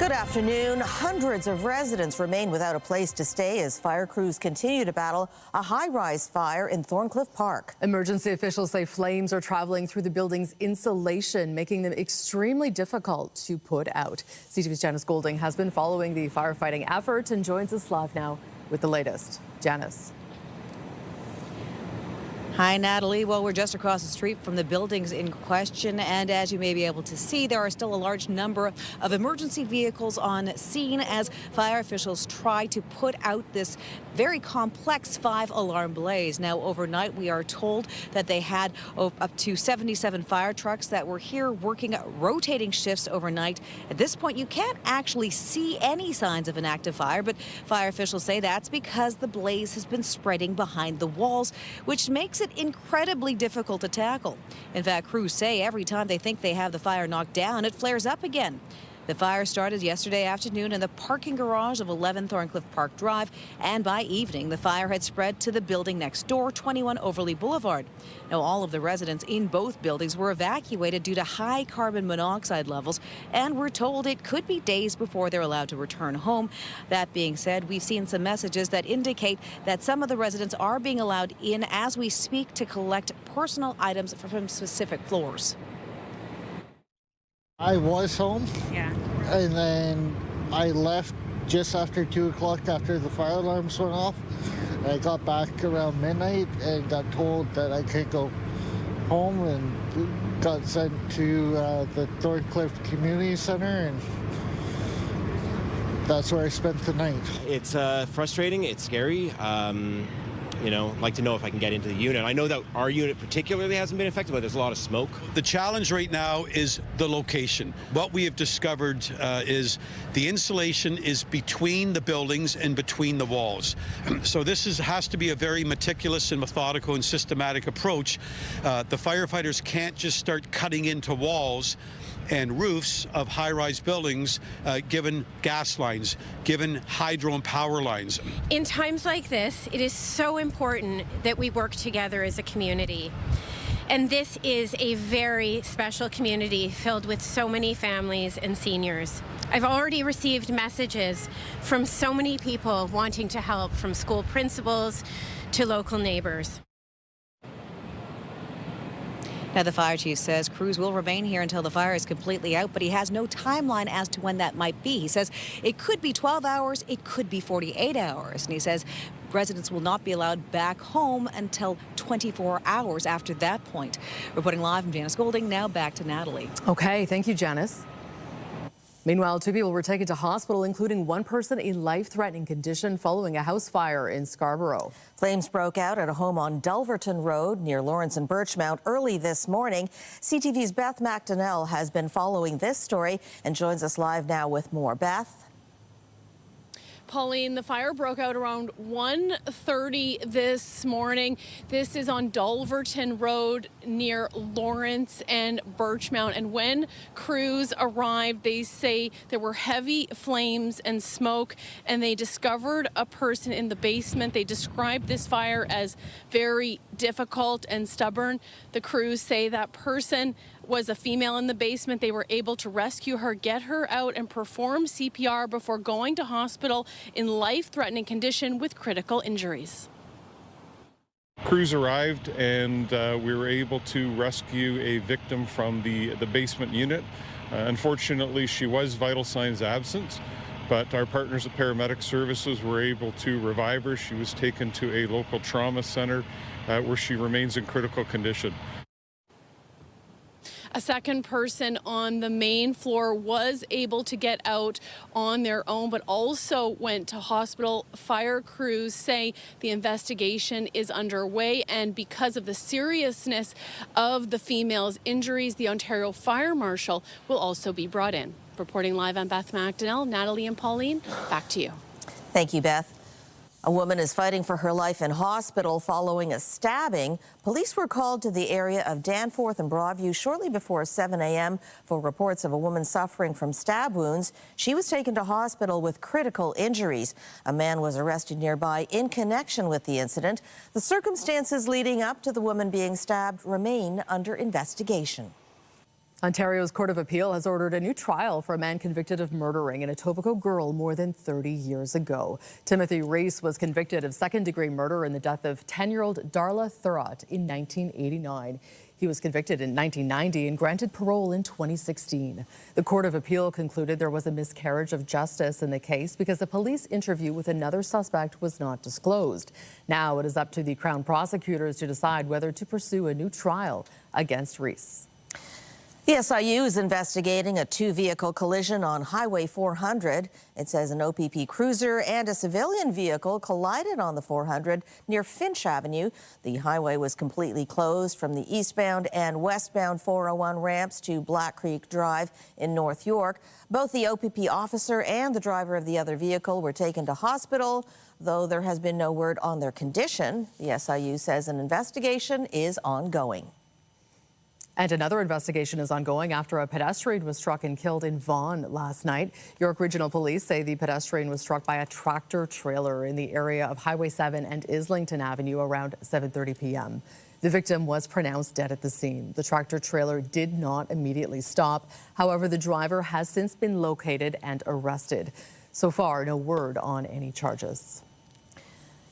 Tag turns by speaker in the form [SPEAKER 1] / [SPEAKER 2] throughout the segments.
[SPEAKER 1] Good afternoon. Hundreds of residents remain without a place to stay as fire crews continue to battle a high-rise fire in Thorncliffe Park.
[SPEAKER 2] Emergency officials say flames are traveling through the building's insulation, making them extremely difficult to put out. CTV's Janice Golding has been following the firefighting effort and joins us live now with the latest. Janice.
[SPEAKER 3] Hi, Natalie. Well, we're just across the street from the buildings in question, and as you may be able to see, there are still a large number of emergency vehicles on scene as fire officials try to put out this very complex 5-alarm blaze. Now, overnight, we are told that they had up to 77 fire trucks that were here working rotating shifts overnight. At this point, you can't actually see any signs of an active fire, but fire officials say that's because the blaze has been spreading behind the walls, which makes it incredibly difficult to tackle. In fact, crews say every time they think they have the fire knocked down, it flares up again. The fire started yesterday afternoon in the parking garage of 11 Thorncliffe Park Drive, and by evening, the fire had spread to the building next door, 21 Overley Boulevard. Now, all of the residents in both buildings were evacuated due to high carbon monoxide levels, and we're told it could be days before they're allowed to return home. That being said, we've seen some messages that indicate that some of the residents are being allowed in as we speak to collect personal items from specific floors.
[SPEAKER 4] I was home.
[SPEAKER 3] Yeah.
[SPEAKER 4] And then I left just after 2 o'clock after the fire alarms went off. I got back around midnight and got told that I can't go home and got sent to the Thorncliffe Community Center, and that's where I spent the night.
[SPEAKER 5] It's frustrating. It's scary. You know, like to know if I can get into the unit. I know that our unit particularly hasn't been affected, but there's a lot of smoke.
[SPEAKER 6] The challenge right now is the location. What we have discovered is the insulation is between the buildings and between the walls. So this has to be a very meticulous and methodical and systematic approach. The firefighters can't just start cutting into walls and roofs of high-rise buildings, given gas lines, given hydro and power lines.
[SPEAKER 7] In times like this, it is so important that we work together as a community. And this is a very special community filled with so many families and seniors. I've already received messages from so many people wanting to help, from school principals to local neighbors.
[SPEAKER 3] Now, the fire chief says crews will remain here until the fire is completely out, but he has no timeline as to when that might be. He says it could be 12 hours, it could be 48 hours. And he says residents will not be allowed back home until 24 hours after that point. Reporting live from Janice Golding, now back to Natalie.
[SPEAKER 2] Okay, thank you, Janice. Meanwhile, 2 people were taken to hospital, including one person in life-threatening condition following a house fire in Scarborough.
[SPEAKER 1] Flames broke out at a home on Dulverton Road near Lawrence and Birchmount early this morning. CTV's Beth McDonnell has been following this story and joins us live now with more. Beth?
[SPEAKER 8] Pauline, the fire broke out around 1:30 this morning. This is on Dulverton Road near Lawrence and Birchmount. And when crews arrived, they say there were heavy flames and smoke, and they discovered a person in the basement. They described this fire as very difficult and stubborn. The crews say that person was a female in the basement. They were able to rescue her, get her out, and perform CPR before going to hospital in life-threatening condition with critical injuries.
[SPEAKER 9] Crews arrived and we were able to rescue a victim from the basement unit. Unfortunately, she was vital signs absent, but our partners at Paramedic Services were able to revive her. She was taken to a local trauma center where she remains in critical condition.
[SPEAKER 8] A second person on the main floor was able to get out on their own, but also went to hospital. Fire crews say the investigation is underway, and because of the seriousness of the female's injuries, the Ontario Fire Marshal will also be brought in. Reporting live, I'm Beth McDonnell. Natalie and Pauline, back to you.
[SPEAKER 1] Thank you, Beth. A woman is fighting for her life in hospital following a stabbing. Police were called to the area of Danforth and Broadview shortly before 7 a.m. for reports of a woman suffering from stab wounds. She was taken to hospital with critical injuries. A man was arrested nearby in connection with the incident. The circumstances leading up to the woman being stabbed remain under investigation.
[SPEAKER 2] Ontario's Court of Appeal has ordered a new trial for a man convicted of murdering an Etobicoke girl more than 30 years ago. Timothy Reese was convicted of second-degree murder in the death of 10-year-old Darla Thurrott in 1989. He was convicted in 1990 and granted parole in 2016. The Court of Appeal concluded there was a miscarriage of justice in the case because a police interview with another suspect was not disclosed. Now it is up to the Crown prosecutors to decide whether to pursue a new trial against Reese.
[SPEAKER 1] The SIU is investigating a two-vehicle collision on Highway 400. It says an OPP cruiser and a civilian vehicle collided on the 400 near Finch Avenue. The highway was completely closed from the eastbound and westbound 401 ramps to Black Creek Drive in North York. Both the OPP officer and the driver of the other vehicle were taken to hospital, though there has been no word on their condition. The SIU says an investigation is ongoing.
[SPEAKER 2] And another investigation is ongoing after a pedestrian was struck and killed in Vaughan last night. York Regional Police say the pedestrian was struck by a tractor trailer in the area of Highway 7 and Islington Avenue around 7:30 p.m. The victim was pronounced dead at the scene. The tractor trailer did not immediately stop. However, the driver has since been located and arrested. So far, no word on any charges.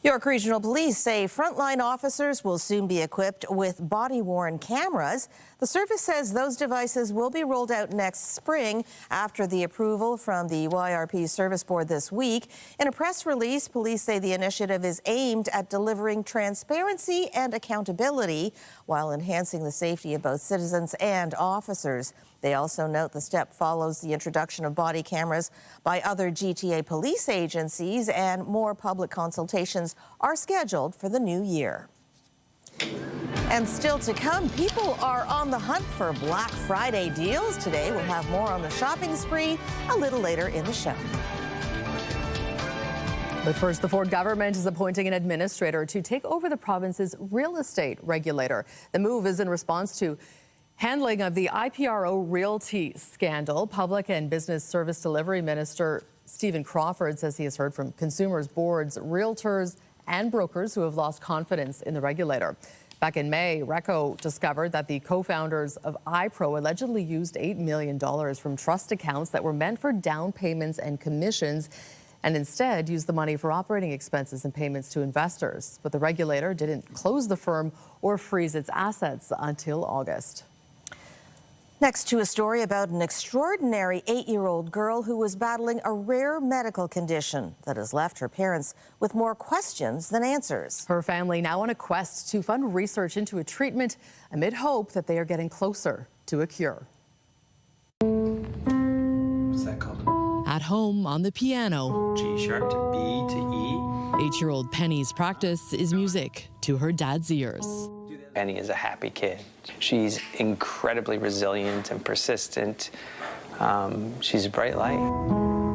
[SPEAKER 1] York Regional Police say frontline officers will soon be equipped with body-worn cameras. The service says those devices will be rolled out next spring after the approval from the YRP Service Board this week. In a press release, police say the initiative is aimed at delivering transparency and accountability while enhancing the safety of both citizens and officers. They also note the step follows the introduction of body cameras by other GTA police agencies, and more public consultations are scheduled for the new year. And still to come, people are on the hunt for Black Friday deals. Today we'll have more on the shopping spree a little later in the show.
[SPEAKER 2] But first, the Ford government is appointing an administrator to take over the province's real estate regulator. The move is in response to handling of the IPRO Realty scandal. Public and Business Service Delivery Minister Stephen Crawford says he has heard from consumers, boards, realtors, and brokers who have lost confidence in the regulator. Back in May, RECO discovered that the co-founders of iPro allegedly used $8 million from trust accounts that were meant for down payments and commissions, and instead used the money for operating expenses and payments to investors. But the regulator didn't close the firm or freeze its assets until August.
[SPEAKER 1] Next to a story about an extraordinary 8-year-old girl who was battling a rare medical condition that has left her parents with more questions than answers.
[SPEAKER 2] Her family now on a quest to fund research into a treatment amid hope that they are getting closer to a cure.
[SPEAKER 10] What's that called?
[SPEAKER 11] At home on the piano,
[SPEAKER 10] G sharp to B to E.
[SPEAKER 11] 8-year-old Penny's practice is music to her dad's ears.
[SPEAKER 10] Penny is a happy kid. She's incredibly resilient and persistent. She's a bright light.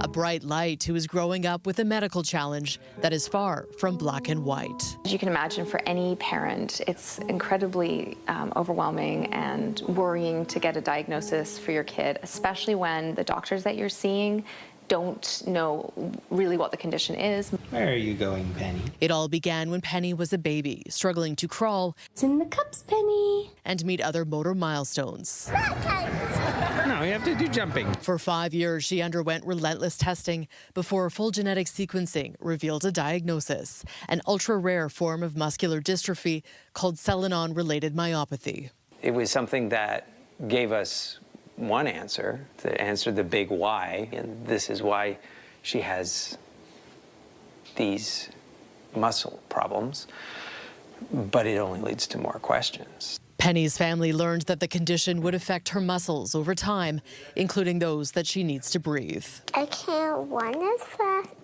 [SPEAKER 11] A bright light who is growing up with a medical challenge that is far from black and white.
[SPEAKER 12] As you can imagine, for any parent, it's incredibly overwhelming and worrying to get a diagnosis for your kid, especially when the doctors that you're seeing don't know really what the condition is.
[SPEAKER 10] Where are you going, Penny?
[SPEAKER 11] It all began when Penny was a baby, struggling to crawl.
[SPEAKER 13] It's in the cups, Penny.
[SPEAKER 11] And meet other motor milestones.
[SPEAKER 10] No, you have to do jumping.
[SPEAKER 11] For 5 years, she underwent relentless testing before full genetic sequencing revealed a diagnosis, an ultra-rare form of muscular dystrophy called selenon-related myopathy.
[SPEAKER 10] It was something that gave us one answer, that answered the big why, and this is why she has these muscle problems, but it only leads to more questions.
[SPEAKER 11] Penny's family learned that the condition would affect her muscles over time, including those that she needs to breathe.
[SPEAKER 13] I can't run as fast,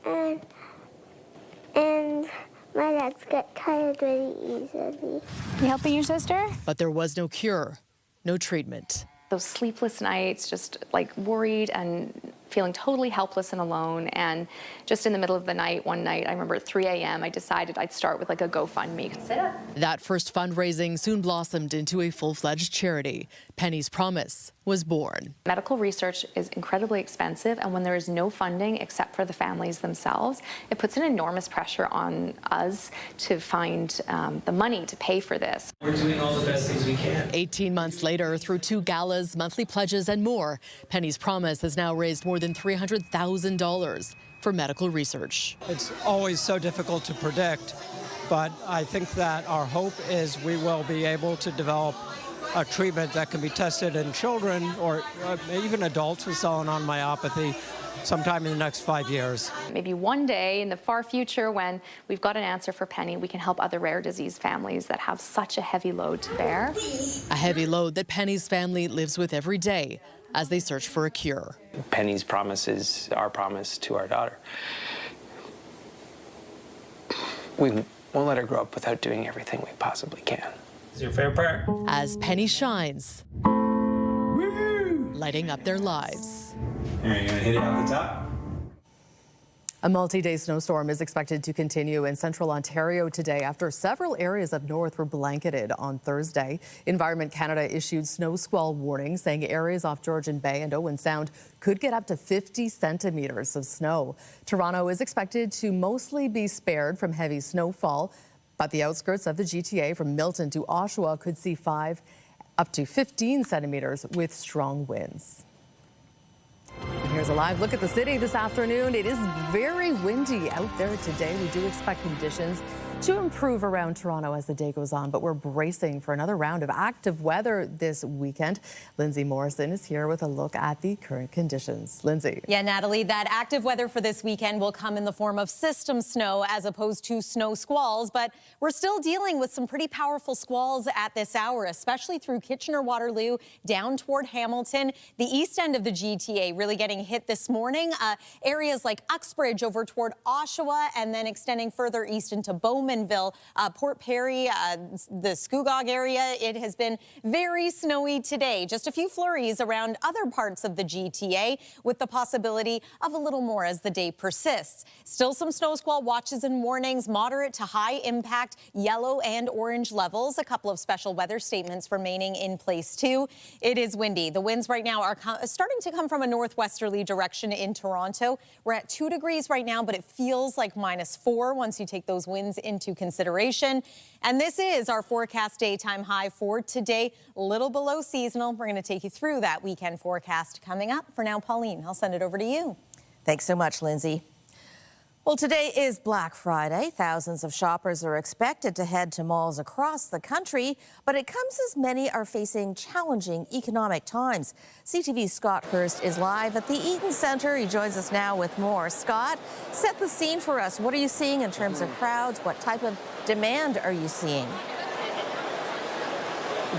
[SPEAKER 13] and my legs get tired really easily. You helping your sister?
[SPEAKER 11] But there was no cure, no treatment.
[SPEAKER 12] Those sleepless nights, just like worried and feeling totally helpless and alone. And just in the middle of the night, one night, I remember at 3 a.m., I decided I'd start with like a GoFundMe.
[SPEAKER 11] That first fundraising soon blossomed into a full-fledged charity Penny's promise was born.
[SPEAKER 12] Medical research is incredibly expensive, and when there is no funding except for the families themselves, it puts an enormous pressure on us to find the money to pay for this.
[SPEAKER 10] We're doing all the best things we can.
[SPEAKER 11] 18 months later, through 2 galas, monthly pledges and more, Penny's promise has now raised more than $300,000 for medical research.
[SPEAKER 14] It's always so difficult to predict, but I think that our hope is we will be able to develop a treatment that can be tested in children or even adults with Selenon myopathy sometime in the next 5 years.
[SPEAKER 12] Maybe one day in the far future, when we've got an answer for Penny, we can help other rare disease families that have such a heavy load to bear.
[SPEAKER 11] A heavy load that Penny's family lives with every day as they search for a cure.
[SPEAKER 10] Penny's promise is our promise to our daughter. We won't let her grow up without doing everything we possibly can. It's your favorite part.
[SPEAKER 11] As Penny shines, lighting up their lives.
[SPEAKER 10] All right, you gonna hit it off the top?
[SPEAKER 2] A multi-day snowstorm is expected to continue in central Ontario today after several areas up north were blanketed on Thursday. Environment Canada issued snow squall warnings, saying areas off Georgian Bay and Owen Sound could get up to 50 centimeters of snow. Toronto is expected to mostly be spared from heavy snowfall, but the outskirts of the GTA from Milton to Oshawa could see 5 up to 15 centimeters with strong winds. And here's a live look at the city this afternoon. It is very windy out there today. We do expect conditions to improve around Toronto as the day goes on, but we're bracing for another round of active weather this weekend. Lindsay Morrison is here with a look at the current conditions. Lindsay.
[SPEAKER 15] Yeah, Natalie, that active weather for this weekend will come in the form of system snow as opposed to snow squalls, but we're still dealing with some pretty powerful squalls at this hour, especially through Kitchener-Waterloo down toward Hamilton. The east end of the GTA really getting hit this morning. Areas like Uxbridge over toward Oshawa and then extending further east into Bowmanville, Port Perry, the Scugog area. It has been very snowy today. Just a few flurries around other parts of the GTA with the possibility of a little more as the day persists. Still some snow squall watches and warnings, moderate to high impact, yellow and orange levels. A couple of special weather statements remaining in place too. It is windy. The winds right now are starting to come from a northwesterly direction in Toronto. We're at 2 degrees right now, but it feels like -4 once you take those winds into consideration. And this is our forecast daytime high for today, a little below seasonal. We're going to take you through that weekend forecast coming up. For now, Pauline, I'll send it over to you.
[SPEAKER 1] Thanks so much, Lindsay. Well, today is Black Friday. Thousands of shoppers are expected to head to malls across the country, but it comes as many are facing challenging economic times. CTV's Scott Hurst is live at the Eaton Centre. He joins us now with more. Scott, set the scene for us. What are you seeing in terms of crowds? What type of demand are you seeing?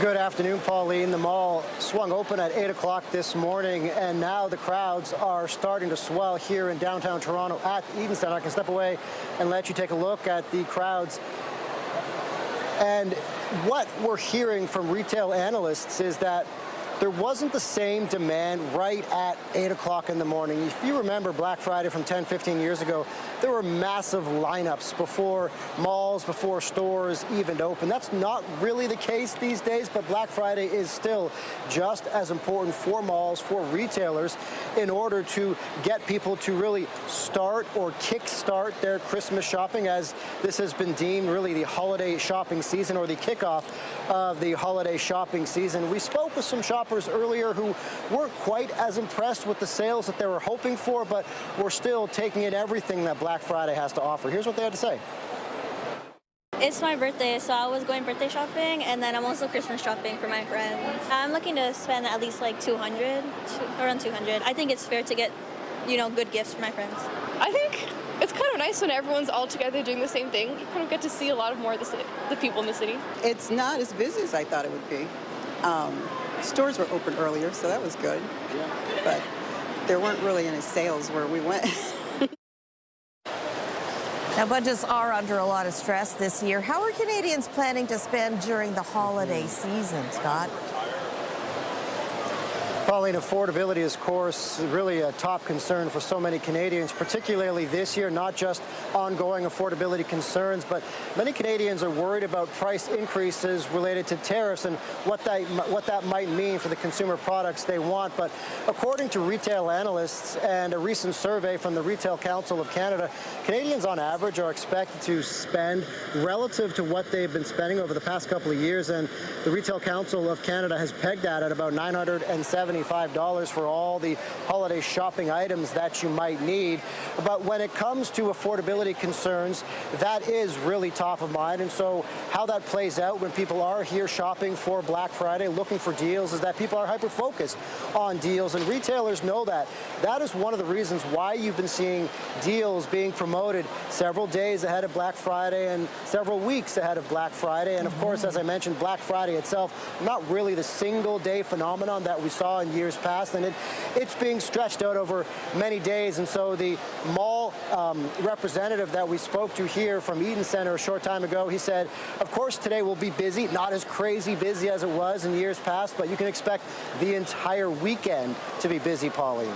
[SPEAKER 16] Good afternoon, Pauline. The mall swung open at 8 o'clock this morning, and now the crowds are starting to swell here in downtown Toronto at the Eaton Centre. I can step away and let you take a look at the crowds. And what we're hearing from retail analysts is that there wasn't the same demand right at 8 o'clock in the morning. If you remember Black Friday from 10, 15 years ago, there were massive lineups before malls, before stores even opened. That's not really the case these days, but Black Friday is still just as important for malls, for retailers, in order to get people to really start or kickstart their Christmas shopping, as this has been deemed really the holiday shopping season or the kickoff of the holiday shopping season. We spoke with some shoppers earlier who weren't quite as impressed with the sales that they were hoping for, but were still taking in everything that Black Friday has to offer. Here's what they had to say.
[SPEAKER 17] It's my birthday, so I was going birthday shopping, and then I'm also Christmas shopping for my friends. I'm looking to spend at least like around 200. I think it's fair to get, good gifts for my friends.
[SPEAKER 18] I think it's kind of nice when everyone's all together doing the same thing. You kind of get to see a lot more of the people in the city.
[SPEAKER 19] It's not as busy as I thought it would be. Stores were open earlier, so that was good. Yeah. But there weren't really any sales where we went.
[SPEAKER 1] Now, budgets are under a lot of stress this year. How are Canadians planning to spend during the holiday season, Scott?
[SPEAKER 16] Pauline, affordability is, of course, really a top concern for so many Canadians, particularly this year, not just ongoing affordability concerns, but many Canadians are worried about price increases related to tariffs and what that might mean for the consumer products they want. But according to retail analysts and a recent survey from the Retail Council of Canada, Canadians on average are expected to spend relative to what they've been spending over the past couple of years, and the Retail Council of Canada has pegged that at about $975 for all the holiday shopping items that you might need. But when it comes to affordability concerns, that is really top of mind. And so how that plays out when people are here shopping for Black Friday, looking for deals, is that people are hyper-focused on deals, and retailers know that. That is one of the reasons why you've been seeing deals being promoted several days ahead of Black Friday and several weeks ahead of Black Friday. And of course, as I mentioned, Black Friday itself, not really the single-day phenomenon that we saw in years past, and it's being stretched out over many days. And so the mall representative that we spoke to here from Eaton Centre a short time ago, he said, of course, today will be busy, not as crazy busy as it was in years past, but you can expect the entire weekend to be busy, Pauline.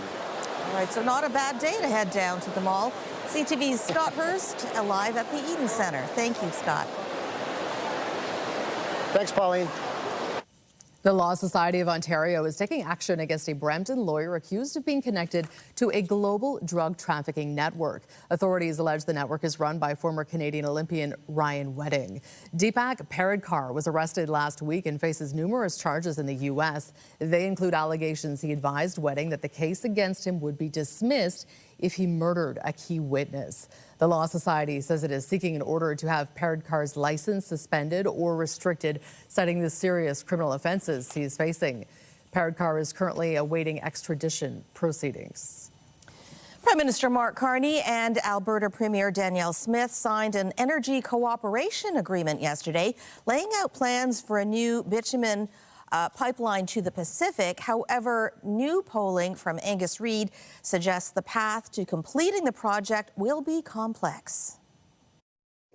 [SPEAKER 1] All right, so not a bad day to head down to the mall. CTV's Scott Hurst, live at the Eaton Centre. Thank you, Scott.
[SPEAKER 16] Thanks, Pauline.
[SPEAKER 2] The Law Society of Ontario is taking action against a Brampton lawyer accused of being connected to a global drug trafficking network. Authorities allege the network is run by former Canadian Olympian Ryan Wedding. Deepak Paradkar was arrested last week and faces numerous charges in the U.S. They include allegations he advised Wedding that the case against him would be dismissed if he murdered a key witness. The Law Society says it is seeking an order to have Paradkar's license suspended or restricted, citing the serious criminal offenses he is facing. Paradkar is currently awaiting extradition proceedings.
[SPEAKER 1] Prime Minister Mark Carney and Alberta Premier Danielle Smith signed an energy cooperation agreement yesterday, laying out plans for a new bitumen pipeline to the Pacific. However, new polling from Angus Reid suggests the path to completing the project will be complex.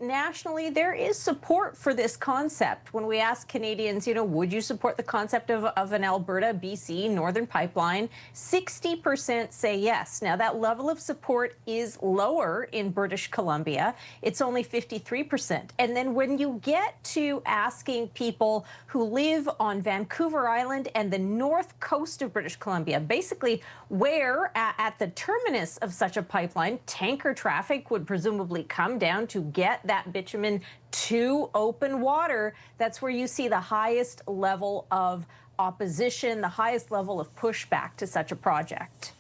[SPEAKER 20] Nationally, there is support for this concept. When we ask Canadians, would you support the concept of an Alberta, BC, Northern Pipeline, 60% say yes. Now, that level of support is lower in British Columbia. It's only 53%. And then when you get to asking people who live on Vancouver Island and the north coast of British Columbia, basically where at the terminus of such a pipeline, tanker traffic would presumably come down to get that bitumen to open water, that's where you see the highest level of opposition, the highest level of pushback to such a project.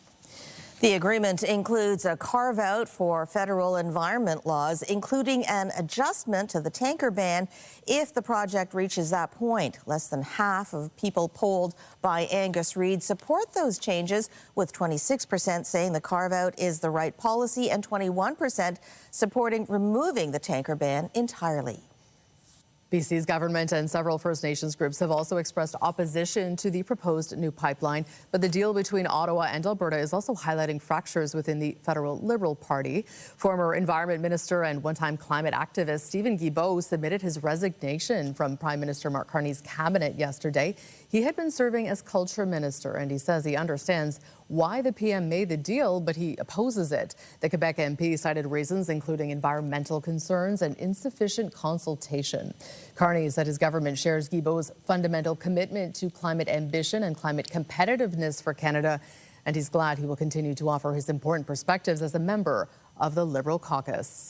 [SPEAKER 1] The agreement includes a carve-out for federal environment laws, including an adjustment to the tanker ban if the project reaches that point. Less than half of people polled by Angus Reid support those changes, with 26% saying the carve-out is the right policy and 21% supporting removing the tanker ban entirely.
[SPEAKER 2] BC's government and several First Nations groups have also expressed opposition to the proposed new pipeline. But the deal between Ottawa and Alberta is also highlighting fractures within the federal Liberal Party. Former Environment Minister and one-time climate activist Stephen Guilbeault submitted his resignation from Prime Minister Mark Carney's cabinet yesterday. He had been serving as Culture Minister, and he says he understands why the PM made the deal, but he opposes it. The Quebec MP cited reasons including environmental concerns and insufficient consultation. Carney said his government shares Guilbeault's fundamental commitment to climate ambition and climate competitiveness for Canada, and he's glad he will continue to offer his important perspectives as a member of the Liberal caucus.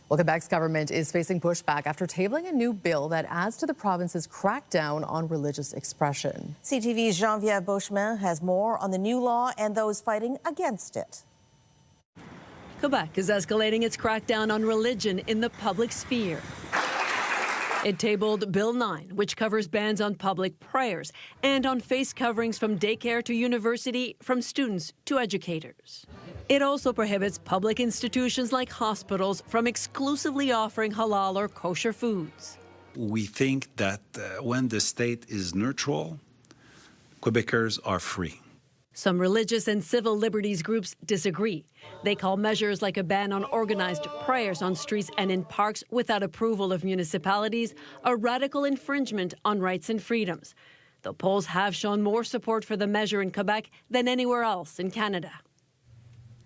[SPEAKER 2] Well, Quebec's government is facing pushback after tabling a new bill that adds to the province's crackdown on religious expression.
[SPEAKER 1] CTV's Geneviève Beauchemin has more on the new law and those fighting against it.
[SPEAKER 21] Quebec is escalating its crackdown on religion in the public sphere. It tabled Bill 9, which covers bans on public prayers and on face coverings from daycare to university, from students to educators. It also prohibits public institutions like hospitals from exclusively offering halal or kosher foods.
[SPEAKER 22] We think that when the state is neutral, Quebecers are free.
[SPEAKER 21] Some religious and civil liberties groups disagree. They call measures like a ban on organized prayers on streets and in parks without approval of municipalities a radical infringement on rights and freedoms. The polls have shown more support for the measure in Quebec than anywhere else in Canada.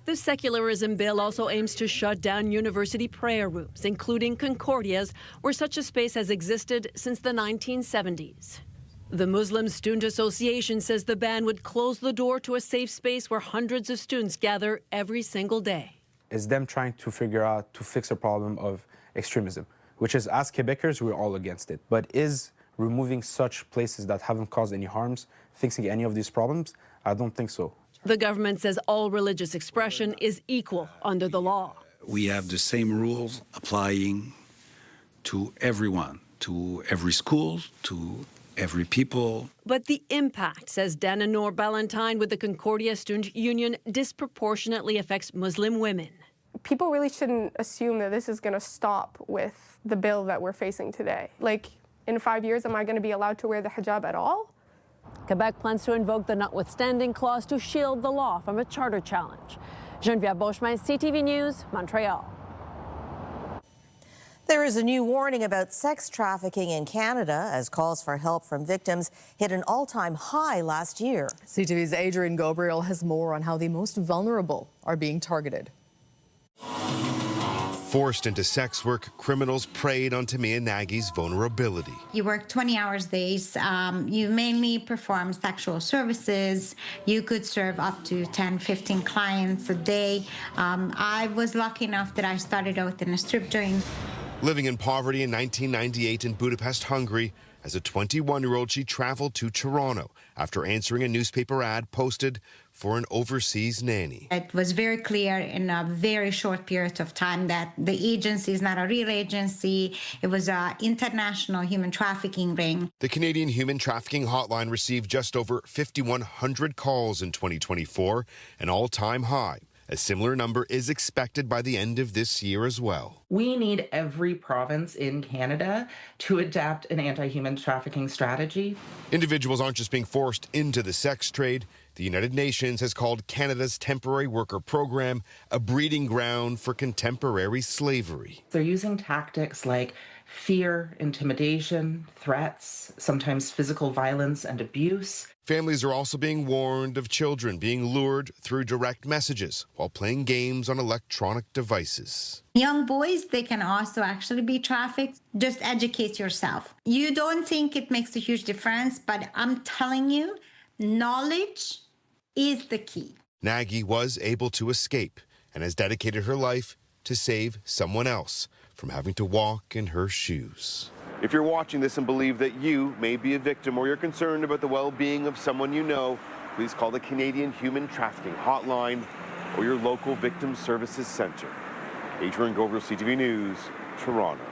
[SPEAKER 21] The secularism bill also aims to shut down university prayer rooms, including Concordias, where such a space has existed since the 1970s. The Muslim Student Association says the ban would close the door to a safe space where hundreds of students gather every single day.
[SPEAKER 4] It's them trying to figure out to fix a problem of extremism, which is, as Quebecers, we're all against it. But is removing such places that haven't caused any harms fixing any of these problems? I don't think so.
[SPEAKER 21] The government says all religious expression is equal under the law.
[SPEAKER 22] We have the same rules applying to everyone, to every school, to every people.
[SPEAKER 21] But the impact, says Dana Noor Ballantyne with the Concordia Student Union, disproportionately affects Muslim women.
[SPEAKER 5] People really shouldn't assume that this is going to stop with the bill that we're facing today. Like, in 5 years, am I going to be allowed to wear the hijab at all?
[SPEAKER 21] Quebec plans to invoke the notwithstanding clause to shield the law from a charter challenge. Geneviève Beauchemin, CTV News, Montreal.
[SPEAKER 1] There is a new warning about sex trafficking in Canada as calls for help from victims hit an all-time high last year.
[SPEAKER 2] CTV's Adrian Gabriel has more on how the most vulnerable are being targeted.
[SPEAKER 23] Forced into sex work, criminals preyed on Tamia Nagy's vulnerability.
[SPEAKER 24] You work 20 hours days. You mainly perform sexual services. You could serve up to 10, 15 clients a day. I was lucky enough that I started out in a strip joint.
[SPEAKER 23] Living in poverty in 1998 in Budapest, Hungary, as a 21-year-old, she traveled to Toronto after answering a newspaper ad posted for an overseas nanny.
[SPEAKER 24] It was very clear in a very short period of time that the agency is not a real agency. It was an international human trafficking ring.
[SPEAKER 23] The Canadian Human Trafficking Hotline received just over 5,100 calls in 2024, an all-time high. A similar number is expected by the end of this year as well.
[SPEAKER 25] We need every province in Canada to adapt an anti-human trafficking strategy.
[SPEAKER 23] Individuals aren't just being forced into the sex trade. The United Nations has called Canada's temporary worker program a breeding ground for contemporary slavery.
[SPEAKER 25] They're using tactics like fear, intimidation, threats, sometimes physical violence and abuse.
[SPEAKER 23] Families are also being warned of children being lured through direct messages while playing games on electronic devices.
[SPEAKER 24] Young boys, they can also actually be trafficked. Just educate yourself. You don't think it makes a huge difference, but I'm telling you, knowledge is the key.
[SPEAKER 23] Nagy was able to escape and has dedicated her life to save someone else from having to walk in her shoes. If you're watching this and believe that you may be a victim or you're concerned about the well-being of someone you know, please call the Canadian Human Trafficking Hotline or your local Victim Services Centre. Adrian Gabriel, CTV News, Toronto.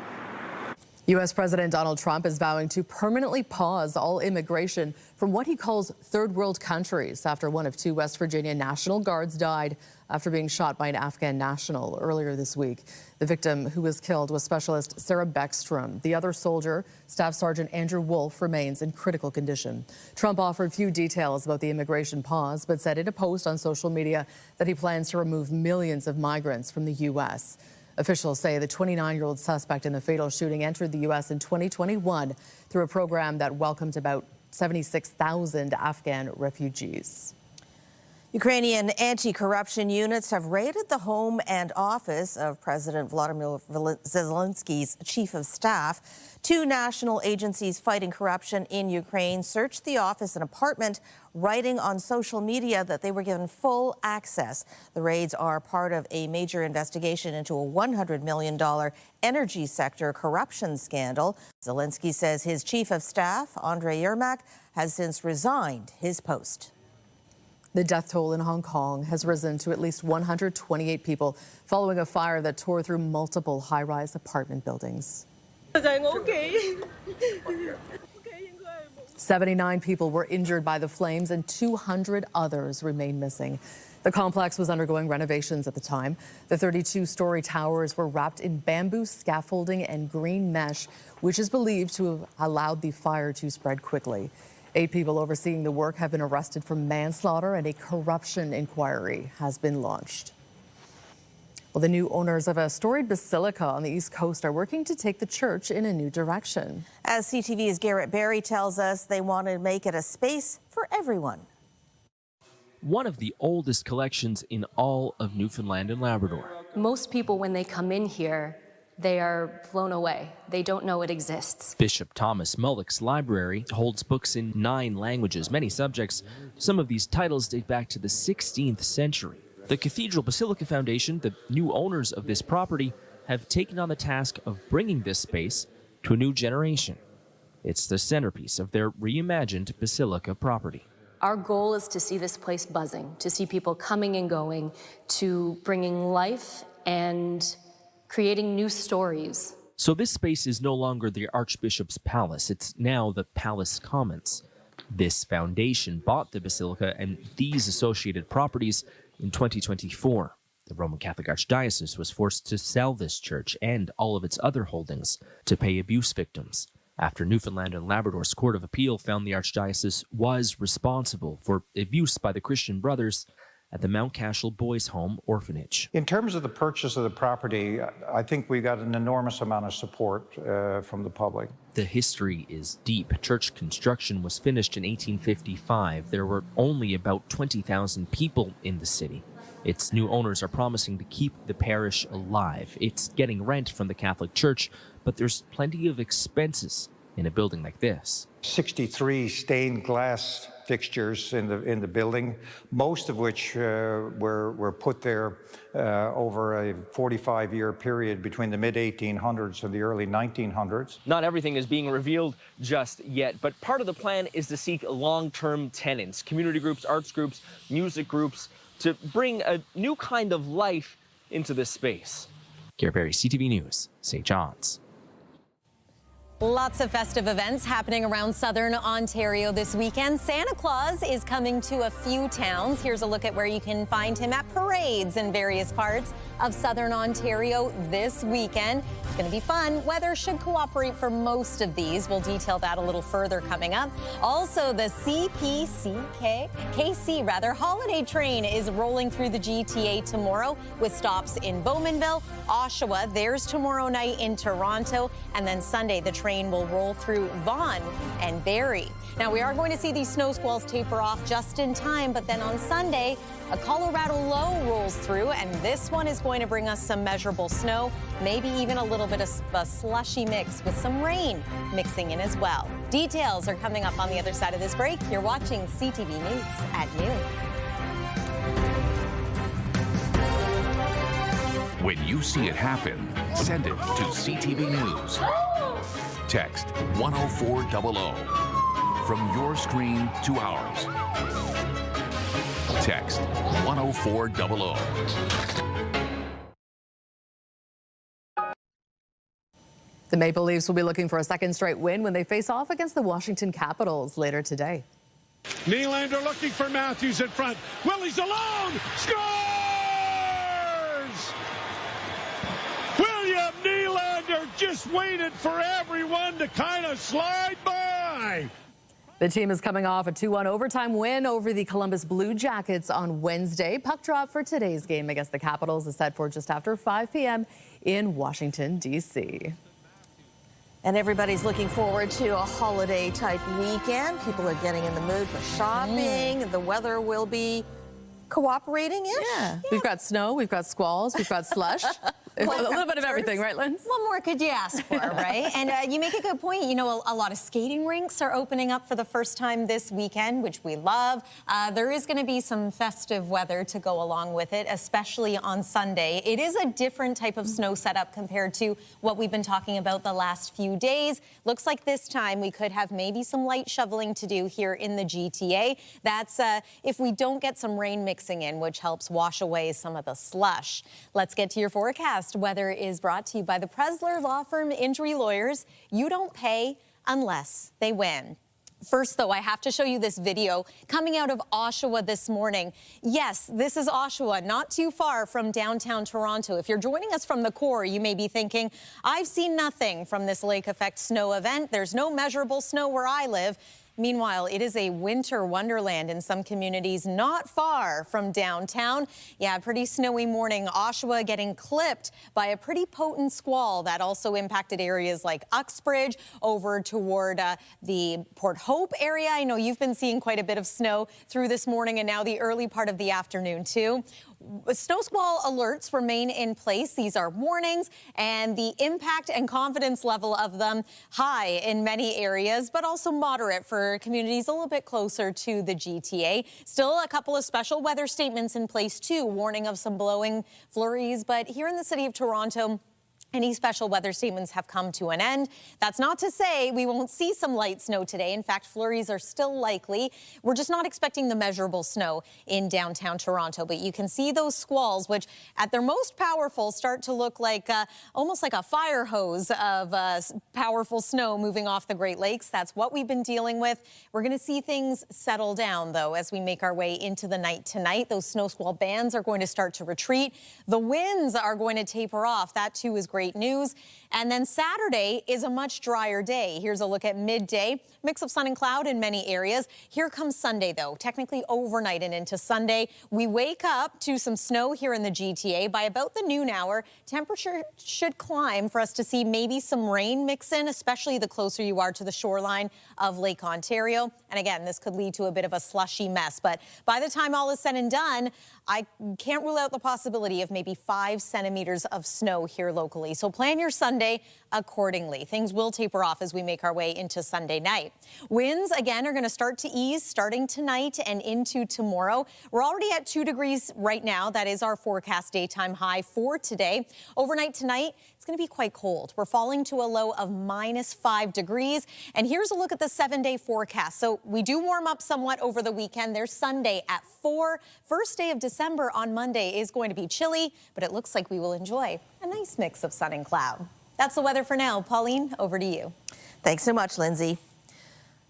[SPEAKER 2] U.S. President Donald Trump is vowing to permanently pause all immigration from what he calls third world countries after one of 2 West Virginia National Guards died after being shot by an Afghan national earlier this week. The victim who was killed was Specialist Sarah Beckstrom. The other soldier, Staff Sergeant Andrew Wolf, remains in critical condition. Trump offered few details about the immigration pause, but said in a post on social media that he plans to remove millions of migrants from the U.S. Officials say the 29-year-old suspect in the fatal shooting entered the U.S. in 2021 through a program that welcomed about 76,000 Afghan refugees.
[SPEAKER 1] Ukrainian anti-corruption units have raided the home and office of President Volodymyr Zelensky's chief of staff. 2 national agencies fighting corruption in Ukraine searched the office and apartment, writing on social media that they were given full access. The raids are part of a major investigation into a $100 million energy sector corruption scandal. Zelensky says his chief of staff, Andriy Yermak, has since resigned his post.
[SPEAKER 2] The death toll in Hong Kong has risen to at least 128 people following a fire that tore through multiple high-rise apartment buildings. 79 people were injured by the flames and 200 others remain missing. The complex was undergoing renovations at the time. The 32-story towers were wrapped in bamboo scaffolding and green mesh, which is believed to have allowed the fire to spread quickly. 8 people overseeing the work have been arrested for manslaughter, and a corruption inquiry has been launched. Well, the new owners of a storied basilica on the East Coast are working to take the church in a new direction.
[SPEAKER 1] As CTV's Garrett Barry tells us, they want to make it a space for everyone.
[SPEAKER 3] One of the oldest collections in all of Newfoundland and Labrador.
[SPEAKER 6] Most people, when they come in here, they are blown away. They don't know it exists.
[SPEAKER 3] Bishop Thomas Mullock's library holds books in 9 languages, many subjects. Some of these titles date back to the 16th century. The Cathedral Basilica Foundation, the new owners of this property, have taken on the task of bringing this space to a new generation. It's the centerpiece of their reimagined basilica property.
[SPEAKER 6] Our goal is to see this place buzzing, to see people coming and going, to bringing life and creating new stories.
[SPEAKER 3] So this space is no longer the Archbishop's Palace. It's now the Palace Commons. This foundation bought the basilica and these associated properties in 2024. The Roman Catholic Archdiocese was forced to sell this church and all of its other holdings to pay abuse victims, after Newfoundland and Labrador's Court of Appeal found the Archdiocese was responsible for abuse by the Christian Brothers at the Mount Cashel Boys Home Orphanage.
[SPEAKER 7] In terms of the purchase of the property, I think we got an enormous amount of support from the public.
[SPEAKER 3] The history is deep. Church construction was finished in 1855. There were only about 20,000 people in the city. Its new owners are promising to keep the parish alive. It's getting rent from the Catholic Church, but there's plenty of expenses in a building like this.
[SPEAKER 7] 63 stained glass fixtures in the building, most of which were put there over a 45-year period between the mid-1800s and the early 1900s.
[SPEAKER 8] Not everything is being revealed just yet, but part of the plan is to seek long-term tenants, community groups, arts groups, music groups, to bring a new kind of life into this space.
[SPEAKER 3] Garrett Barry, CTV News, St. John's.
[SPEAKER 15] Lots of festive events happening around southern Ontario this weekend. Santa Claus is coming to a few towns. Here's a look at where you can find him at parades in various parts of southern Ontario this weekend. It's going to be fun. Weather should cooperate for most of these. We'll detail that a little further coming up. Also, the KC holiday train is rolling through the GTA tomorrow with stops in Bowmanville, Oshawa. There's tomorrow night in Toronto, and then Sunday the train will roll through Vaughan and Barrie. Now, we are going to see these snow squalls taper off just in time, but then on Sunday, a Colorado low rolls through, and this one is going to bring us some measurable snow, maybe even a little bit of a slushy mix with some rain mixing in as well. Details are coming up on the other side of this break. You're watching CTV News at noon.
[SPEAKER 9] When you see it happen, send it to CTV News. Text 10400 from your screen to ours. Text 10400.
[SPEAKER 2] The Maple Leafs will be looking for a second straight win when they face off against the Washington Capitals later today.
[SPEAKER 26] Nylander looking for Matthews in front. Willie's alone. Scores! William Nylander just waited for everyone to kind of slide by.
[SPEAKER 2] The team is coming off a 2-1 overtime win over the Columbus Blue Jackets on Wednesday. Puck drop for today's game against the Capitals is set for just after 5 p.m. in Washington, D.C.
[SPEAKER 1] And everybody's looking forward to a holiday-type weekend. People are getting in the mood for shopping. The weather will be cooperating-ish.
[SPEAKER 2] Yeah. We've got snow, we've got squalls, we've got slush. A little bit of everything, right, Lynn?
[SPEAKER 15] What more could you ask for, right? And you make a good point. You know, a lot of skating rinks are opening up for the first time this weekend, which we love. There is going to be some festive weather to go along with it, especially on Sunday. It is a different type of snow setup compared to what we've been talking about the last few days. Looks like this time we could have maybe some light shoveling to do here in the GTA. That's if we don't get some rain mixing in, which helps wash away some of the slush. Let's get to your forecast. Weather is brought to you by the Presler Law Firm Injury Lawyers. You don't pay unless they win. First, though, I have to show you this video coming out of Oshawa this morning. Yes, this is Oshawa, not too far from downtown Toronto. If you're joining us from the core, you may be thinking, I've seen nothing from this lake effect snow event. There's no measurable snow where I live. Meanwhile, it is a winter wonderland in some communities not far from downtown. Yeah, pretty snowy morning. Oshawa getting clipped by a pretty potent squall that also impacted areas like Uxbridge over toward the Port Hope area. I know you've been seeing quite a bit of snow through this morning and now the early part of the afternoon too. Snow squall alerts remain in place. These are warnings, and the impact and confidence level of them high in many areas, but also moderate for communities a little bit closer to the GTA. Still a couple of special weather statements in place too, warning of some blowing flurries, but here in the city of Toronto, any special weather statements have come to an end. That's not to say we won't see some light snow today. In fact, flurries are still likely. We're just not expecting the measurable snow in downtown Toronto. But you can see those squalls, which at their most powerful start to look like almost like a fire hose of powerful snow moving off the Great Lakes. That's what we've been dealing with. We're going to see things settle down, though, as we make our way into the night tonight. Those snow squall bands are going to start to retreat. The winds are going to taper off. That, too, is great news. And then Saturday is a much drier day. Here's a look at midday. Mix of sun and cloud in many areas. Here comes Sunday, though, technically overnight and into Sunday. We wake up to some snow here in the GTA. By about the noon hour, temperature should climb for us to see maybe some rain mix in, especially the closer you are to the shoreline of Lake Ontario. And again, this could lead to a bit of a slushy mess. But by the time all is said and done, I can't rule out the possibility of maybe 5 centimeters of snow here locally. So plan your Sunday accordingly. Things will taper off as we make our way into Sunday night. Winds, again, are going to start to ease starting tonight and into tomorrow. We're already at 2 degrees right now. That is our forecast daytime high for today. Overnight tonight, it's going to be quite cold. We're falling to a low of -5 degrees. And here's a look at the 7-day forecast. So we do warm up somewhat over the weekend. There's Sunday at 4. First day of December on Monday is going to be chilly, but it looks like we will enjoy a nice mix of sun and cloud. That's the weather for now. Pauline, over to you.
[SPEAKER 1] Thanks so much, Lindsay.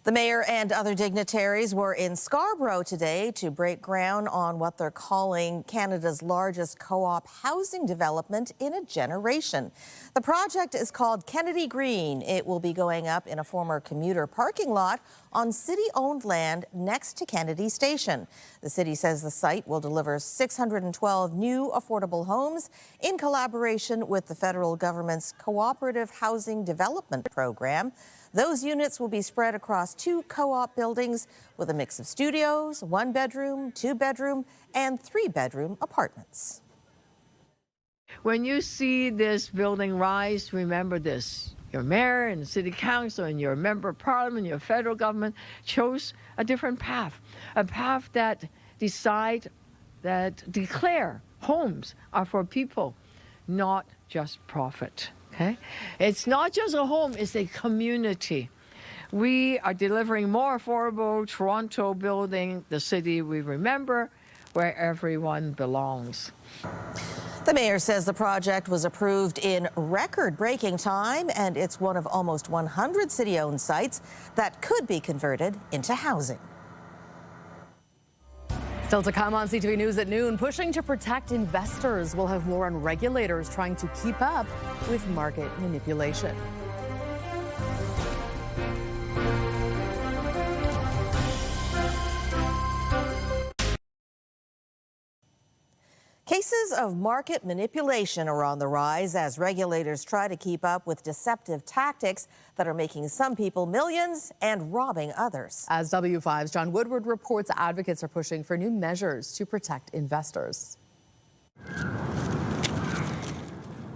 [SPEAKER 1] The mayor and other dignitaries were in Scarborough today to break ground on what they're calling Canada's largest co-op housing development in a generation. The project is called Kennedy Green. It will be going up in a former commuter parking lot on city-owned land next to Kennedy Station. The city says the site will deliver 612 new affordable homes in collaboration with the federal government's Cooperative Housing Development Program. Those units will be spread across 2 co-op buildings with a mix of studios, 1-bedroom, 2-bedroom, and 3-bedroom apartments.
[SPEAKER 10] When you see this building rise, remember this. Your mayor and city council and your member of parliament, your federal government chose a different path, a path that declare homes are for people, not just profit. Okay? It's not just a home, it's a community. We are delivering more affordable Toronto building, the city we remember, where everyone belongs.
[SPEAKER 1] The mayor says the project was approved in record-breaking time, and it's one of almost 100 city-owned sites that could be converted into housing.
[SPEAKER 2] Still to come on CTV News at noon, pushing to protect investors. We'll have more on regulators trying to keep up with market manipulation.
[SPEAKER 1] Cases of market manipulation are on the rise as regulators try to keep up with deceptive tactics that are making some people millions and robbing others.
[SPEAKER 2] As W5's John Woodward reports, advocates are pushing for new measures to protect investors.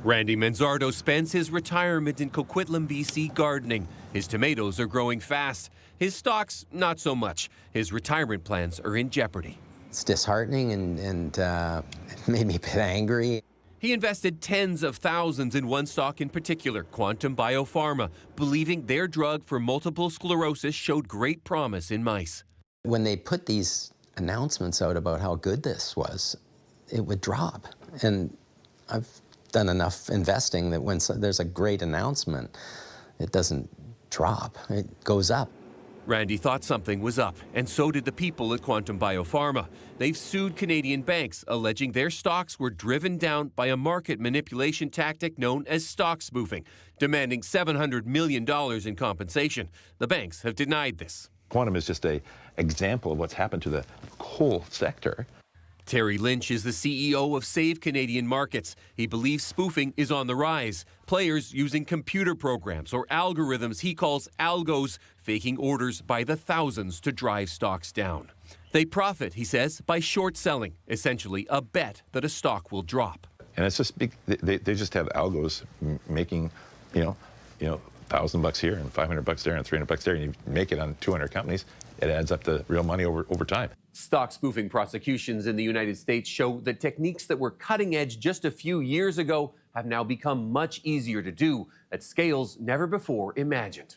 [SPEAKER 11] Randy Manzardo spends his retirement in Coquitlam, BC gardening. His tomatoes are growing fast. His stocks, not so much. His retirement plans are in jeopardy.
[SPEAKER 12] It's disheartening and it made me a bit angry.
[SPEAKER 11] He invested tens of thousands in one stock in particular, Quantum Biopharma, believing their drug for multiple sclerosis showed great promise in mice.
[SPEAKER 12] When they put these announcements out about how good this was, it would drop. And I've done enough investing that when there's a great announcement, it doesn't drop, it goes up.
[SPEAKER 11] Randy thought something was up, and so did the people at Quantum Biopharma. They've sued Canadian banks, alleging their stocks were driven down by a market manipulation tactic known as stock spoofing, demanding $700 million in compensation. The banks have denied this.
[SPEAKER 13] Quantum is just an example of what's happened to the whole sector.
[SPEAKER 11] Terry Lynch is the CEO of Save Canadian Markets. He believes spoofing is on the rise. Players using computer programs or algorithms he calls algos, faking orders by the thousands to drive stocks down. They profit, he says, by short selling, essentially a bet that a stock will drop.
[SPEAKER 13] And it's just they just have algos making, you know, $1,000 here and $500 there and $300 there, and you make it on 200 companies. It adds up to real money over time.
[SPEAKER 11] Stock spoofing prosecutions in the United States show that techniques that were cutting edge just a few years ago have now become much easier to do at scales never before imagined.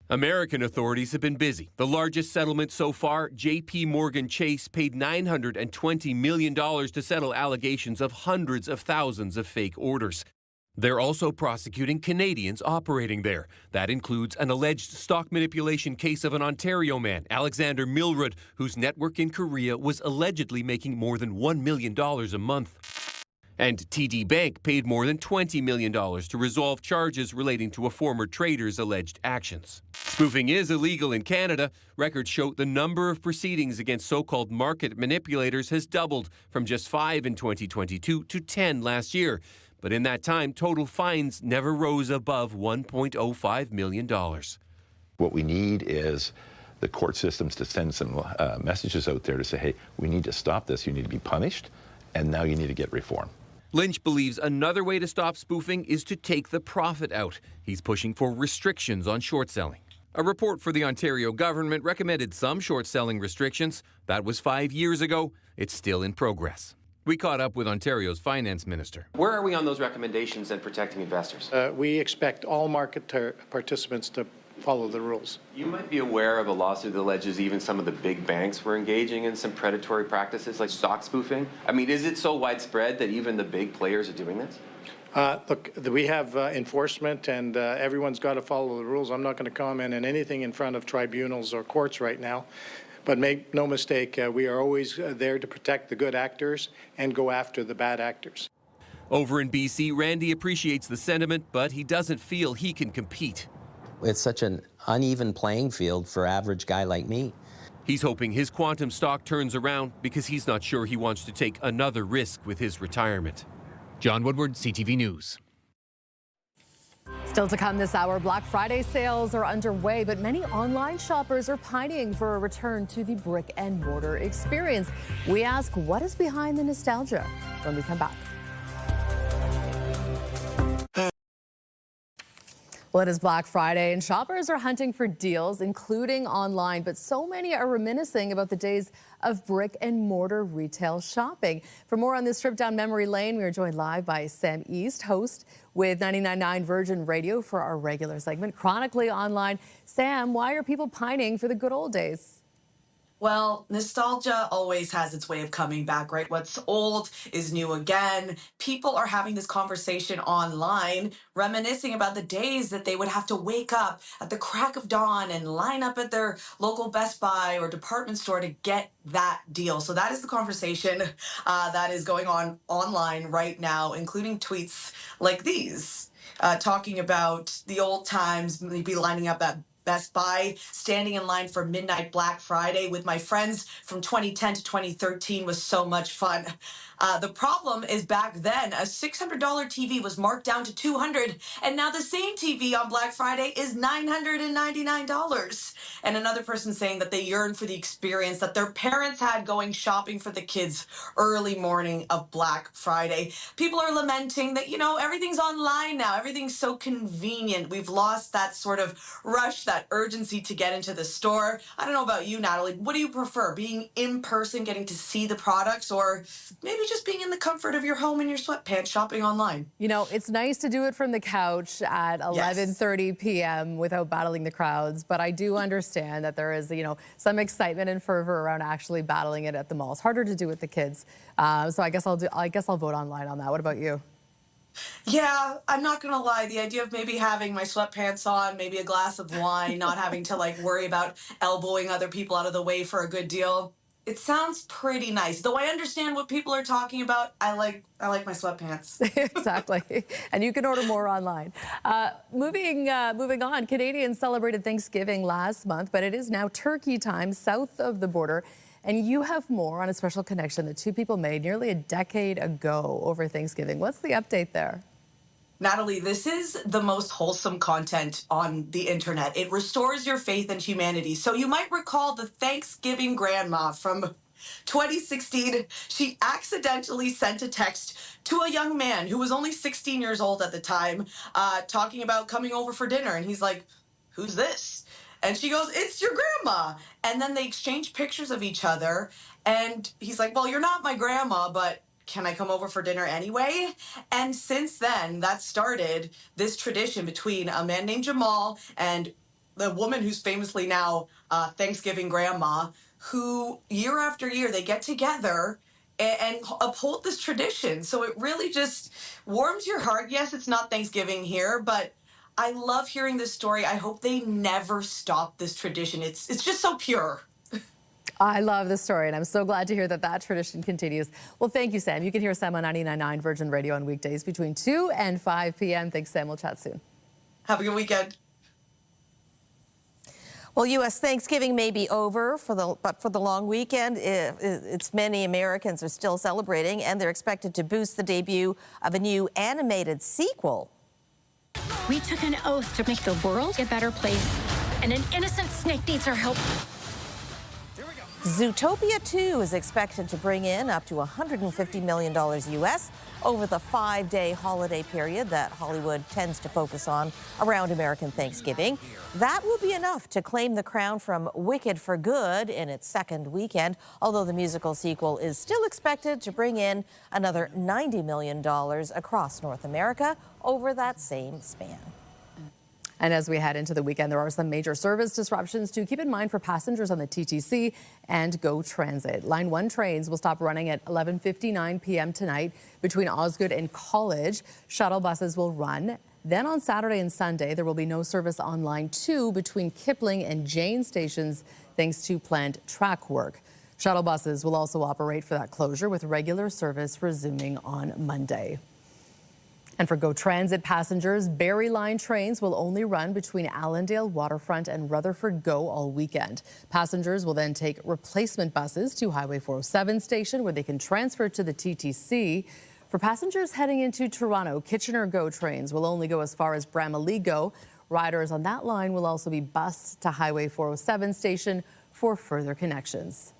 [SPEAKER 11] American authorities have been busy. The largest settlement so far, J.P. Morgan Chase paid $920 million to settle allegations of hundreds of thousands of fake orders. They're also prosecuting Canadians operating there. That includes an alleged stock manipulation case of an Ontario man, Alexander Milrud, whose network in Korea was allegedly making more than $1 million a month. And TD Bank paid more than $20 million to resolve charges relating to a former trader's alleged actions. Spoofing is illegal in Canada. Records show the number of proceedings against so-called market manipulators has doubled from just 5 in 2022 to 10 last year. But in that time, total fines never rose above $1.05 million.
[SPEAKER 13] What we need is the court systems to send some messages out there to say, hey, we need to stop this. You need to be punished, and now you need to get reform.
[SPEAKER 11] Lynch believes another way to stop spoofing is to take the profit out. He's pushing for restrictions on short selling. A report for the Ontario government recommended some short selling restrictions. That was 5 years ago. It's still in progress. We caught up with Ontario's finance minister.
[SPEAKER 14] Where are we on those recommendations and protecting investors?
[SPEAKER 16] We expect all market participants to follow the rules.
[SPEAKER 14] You might be aware of a lawsuit that alleges even some of the big banks were engaging in some predatory practices like stock spoofing. I mean, is it so widespread that even the big players are doing this?
[SPEAKER 16] Look, we have enforcement, and everyone's got to follow the rules. I'm not going to comment on anything in front of tribunals or courts right now. But make no mistake, we are always there to protect the good actors and go after the bad actors.
[SPEAKER 11] Over in BC, Randy appreciates the sentiment, but he doesn't feel he can compete.
[SPEAKER 12] It's such an uneven playing field for an average guy like me.
[SPEAKER 11] He's hoping his quantum stock turns around because he's not sure he wants to take another risk with his retirement. John Woodward, CTV News.
[SPEAKER 2] Still to come this hour, Black Friday sales are underway, but many online shoppers are pining for a return to the brick and mortar experience. We ask what is behind the nostalgia when we come back. Well, it is Black Friday, and shoppers are hunting for deals, including online, but so many are reminiscing about the days of brick and mortar retail shopping. For more on this trip down memory lane, we are joined live by Sam East, host with 99.9 Virgin Radio for our regular segment, Chronically Online. Sam, why are people pining for the good old days?
[SPEAKER 17] Well, nostalgia always has its way of coming back, right? What's old is new again. People are having this conversation online, reminiscing about the days that they would have to wake up at the crack of dawn and line up at their local Best Buy or department store to get that deal. So that is the conversation that is going on online right now, including tweets like these, talking about the old times, maybe lining up at Best Buy, standing in line for midnight Black Friday with my friends from 2010 to 2013 was so much fun. The problem is back then, a $600 TV was marked down to $200, and now the same TV on Black Friday is $999. And another person saying that they yearn for the experience that their parents had going shopping for the kids early morning of Black Friday. People are lamenting that, you know, everything's online now. Everything's so convenient. We've lost that sort of rush, that urgency to get into the store. I don't know about you, Natalie. What do you prefer? Being in person, getting to see the products, or maybe just being in the comfort of your home in your sweatpants shopping online?
[SPEAKER 2] You know, it's nice to do it from the couch at 11:30 p.m. without battling the crowds, but I do understand that there is, you know, some excitement and fervor around actually battling it at the mall. It's harder to do with the kids. So I guess I'll vote online on that. What about you?
[SPEAKER 17] Yeah, I'm not gonna lie. The idea of maybe having my sweatpants on, maybe a glass of wine, not having to like worry about elbowing other people out of the way for a good deal,
[SPEAKER 25] It sounds pretty nice. Though I understand what people are talking about, I like my sweatpants.
[SPEAKER 2] Exactly. And you can order more online. Moving on, Canadians celebrated Thanksgiving last month, but it is now turkey time south of the border. And you have more on a special connection that two people made nearly a decade ago over Thanksgiving. What's the update there?
[SPEAKER 25] Natalie, this is the most wholesome content on the internet. It restores your faith in humanity. So you might recall the Thanksgiving grandma from 2016. She accidentally sent a text to a young man who was only 16 years old at the time, talking about coming over for dinner. And he's like, "Who's this?" And she goes, "It's your grandma." And then they exchange pictures of each other. And he's like, "Well, you're not my grandma, but can I come over for dinner anyway?" And since then, that started this tradition between a man named Jamal and the woman who's famously now Thanksgiving grandma, who year after year they get together and uphold this tradition. So it really just warms your heart. Yes, it's not Thanksgiving here, but I love hearing this story. I hope they never stop this tradition. It's just so pure.
[SPEAKER 2] I love this story, and I'm so glad to hear that that tradition continues. Well, thank you, Sam. You can hear Sam on 99.9 Virgin Radio on weekdays between 2 and 5 p.m. Thanks, Sam. We'll chat soon.
[SPEAKER 25] Have a good weekend.
[SPEAKER 1] Well, U.S. Thanksgiving may be over, but for the long weekend, it's many Americans are still celebrating, and they're expected to boost the debut of a new animated sequel.
[SPEAKER 4] We took an oath to make the world a better place, and an innocent snake needs our help.
[SPEAKER 1] Zootopia 2 is expected to bring in up to $150 million U.S. over the 5-day holiday period that Hollywood tends to focus on around American Thanksgiving. That will be enough to claim the crown from Wicked for Good in its second weekend, although the musical sequel is still expected to bring in another $90 million across North America over that same span.
[SPEAKER 2] And as we head into the weekend, there are some major service disruptions to keep in mind for passengers on the TTC and GO Transit. Line 1 trains will stop running at 11:59 p.m. tonight between Osgoode and College. Shuttle buses will run. Then on Saturday and Sunday, there will be no service on Line 2 between Kipling and Jane stations thanks to planned track work. Shuttle buses will also operate for that closure with regular service resuming on Monday. And for GO Transit passengers, Barrie Line trains will only run between Allendale, Waterfront and Rutherford GO all weekend. Passengers will then take replacement buses to Highway 407 station where they can transfer to the TTC. For passengers heading into Toronto, Kitchener GO trains will only go as far as Bramalea GO. Riders on that line will also be bused to Highway 407 station for further connections.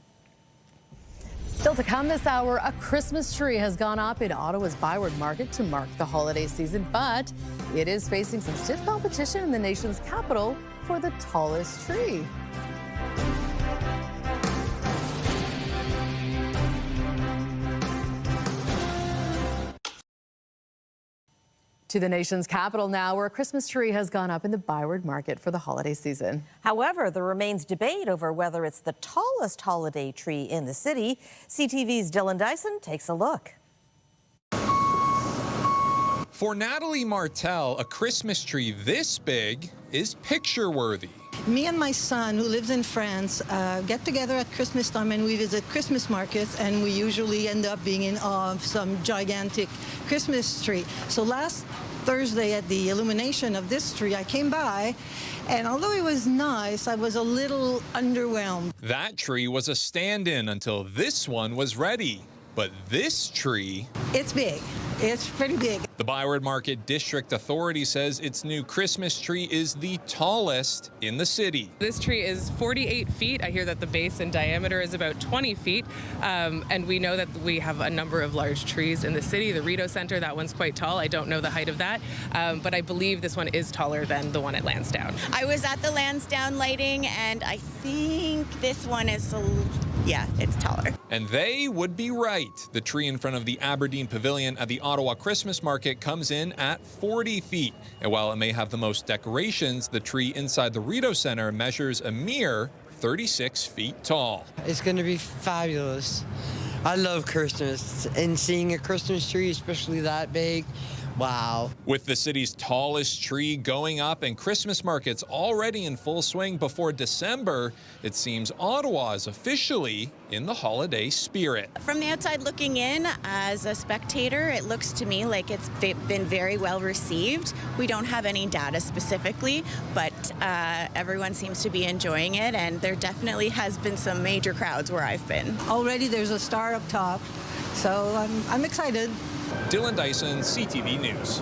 [SPEAKER 2] Still to come this hour, a Christmas tree has gone up in Ottawa's Byward Market to mark the holiday season, but it is facing some stiff competition in the nation's capital for the tallest tree. To the nation's capital now, where a Christmas tree has gone up in the Byward Market for the holiday season.
[SPEAKER 1] However, there remains debate over whether it's the tallest holiday tree in the city. CTV's Dylan Dyson takes a look.
[SPEAKER 5] For Natalie Martel, a Christmas tree this big is picture-worthy.
[SPEAKER 18] Me and my son, who lives in France, get together at Christmas time and we visit Christmas markets, and we usually end up being in awe of some gigantic Christmas tree. So last Thursday at the illumination of this tree, I came by, and although it was nice, I was a little underwhelmed.
[SPEAKER 5] That tree was a stand-in until this one was ready. But this tree...
[SPEAKER 18] It's big. It's pretty big.
[SPEAKER 5] The Byward Market District Authority says its new Christmas tree is the tallest in the city.
[SPEAKER 19] This tree is 48 feet. I hear that the base in diameter is about 20 feet. And we know that we have a number of large trees in the city. The Rideau Center, that one's quite tall. I don't know the height of that. But I believe this one is taller than the one at Lansdowne.
[SPEAKER 20] I was at the Lansdowne lighting, and I think this one is, yeah, it's taller.
[SPEAKER 5] And they would be right. The tree in front of the Aberdeen Pavilion at the Ottawa Christmas Market comes in at 40 feet. And while it may have the most decorations, the tree inside the Rideau Center measures a mere 36 feet tall.
[SPEAKER 22] It's going to be fabulous. I love Christmas, and seeing a Christmas tree, especially that big,
[SPEAKER 6] Wow.
[SPEAKER 5] With the city's tallest tree going up and Christmas markets already in full swing before December, it seems Ottawa is officially in the holiday spirit.
[SPEAKER 20] From the outside looking in, as a spectator, it looks to me like it's been very well received. We don't have any data specifically, but everyone seems to be enjoying it, and there definitely has been some major crowds where I've been.
[SPEAKER 18] Already there's a star up top, so I'm excited.
[SPEAKER 5] Dylan Dyson, CTV News.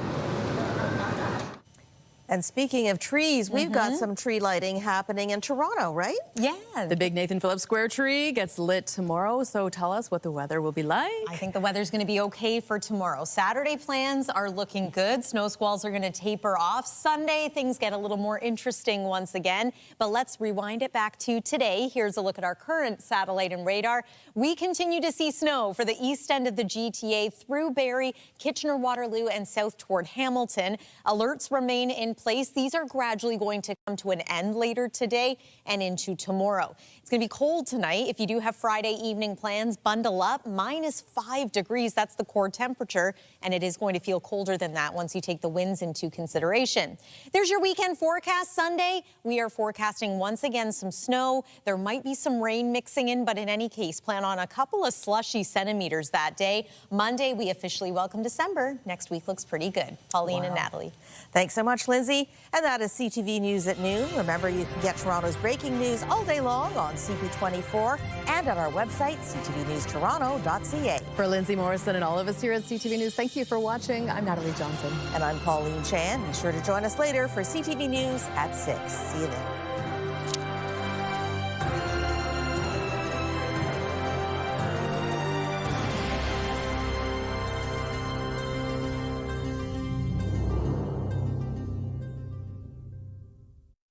[SPEAKER 1] And speaking of trees, we've got some tree lighting happening in Toronto, right?
[SPEAKER 15] Yeah.
[SPEAKER 2] The big Nathan Phillips Square tree gets lit tomorrow, so tell us what the weather will be like.
[SPEAKER 15] I think the weather's going to be okay for tomorrow. Saturday plans are looking good. Snow squalls are going to taper off. Sunday, things get a little more interesting once again. But let's rewind it back to today. Here's a look at our current satellite and radar. We continue to see snow for the east end of the GTA through Barrie, Kitchener-Waterloo, and south toward Hamilton. Alerts remain in place. These are gradually going to come to an end later today and into tomorrow. It's going to be cold tonight. If you do have Friday evening plans, bundle up. -5 degrees, that's the core temperature, and it is going to feel colder than that once you take the winds into consideration. There's your weekend forecast. Sunday, we are forecasting once again some snow. There might be some rain mixing in, but in any case, plan on a couple of slushy centimeters that day. Monday, we officially welcome December. Next week looks pretty good. Pauline and Natalie.
[SPEAKER 1] Thanks so much, Lindsay. And that is CTV News at noon. Remember, you can get Toronto's breaking news all day long on CP24 and at our website, ctvnewstoronto.ca.
[SPEAKER 2] For Lindsay Morrison and all of us here at CTV News, thank you for watching. I'm Natalie Johnson.
[SPEAKER 1] And I'm Pauline Chan. Be sure to join us later for CTV News at 6. See you then.